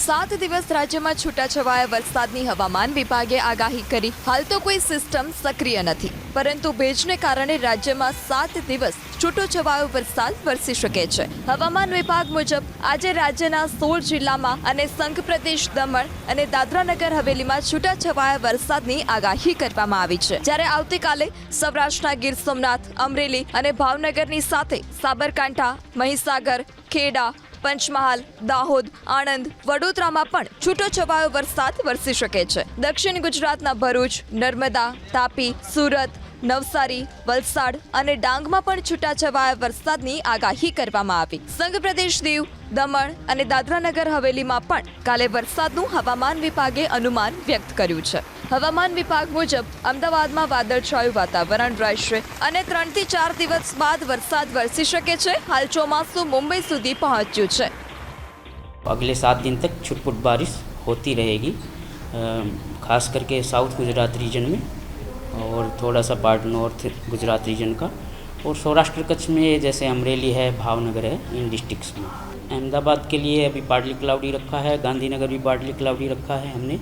7 દિવસ રાજ્યમાં છૂટાછવાયા વરસાદની હવામાન વિભાગે આગાહી કરી. હાલ તો કોઈ સિસ્ટમ સક્રિય નથી, પરંતુ ભેજને કારણે રાજ્યમાં 7 દિવસ છૂટોછવાયો વરસાદ વરસી શકે છે. હવામાન વિભાગ મુજબ આજે રાજ્યના 16 જિલ્લામાં અને સંઘ પ્રદેશ દમણ અને દાદરાનગર હવેલીમાં છૂટાછવાયા વરસાદની આગાહી કરવામાં આવી છે. જ્યારે આવતીકાલે સૌરાષ્ટ્રના ગીર સોમનાથ, અમરેલી અને ભાવનગરની સાથે સાબરકાંઠા, મહીસાગર, ખેડા, પંચમહાલ, દાહોદ, આણંદ, વડોદરામાં પણ છૂટોછવાયો વરસાદ વરસી શકે છે. દક્ષિણ ગુજરાતના ભરૂચ, નર્મદા, તાપી, સુરત, નવસારી, વલસાડ અને ડાંગમાં પણ છૂટાછવાયા વરસાદની આગાહી કરવામાં આવી. સંઘ પ્રદેશ દીવ, દમણ અને દાદરાનગર હવેલીમાં પણ કાલે વરસાદનું હવામાન વિભાગે અનુમાન વ્યક્ત કર્યું છે. હવામાન વિભાગ મુજબ અમદાવાદમાં વાદળછાયું વાતાવરણ રહેશે અને 3 થી 4 દિવસ બાદ વરસાદ વરસી શકે છે. હાલ ચોમાસું મુંબई સુધી પહોંચ્યું છે. अगले 7 दिन तक छुटपुट बारिश होती रहेगी, खास करके साउथ गुजरात रीजन में और थोड़ा सा पार्ट नॉर्थ गुजरात रीजन का, और सौराष्ट्र कच्छ में जैसे अमरेली है, भावनगर है, इन डिस्ट्रिक्ट्स में. अहमदाबाद के लिए अभी पार्टली क्लाउडी रखा है, गांधीनगर भी पार्टली क्लाउडी रखा है हमने.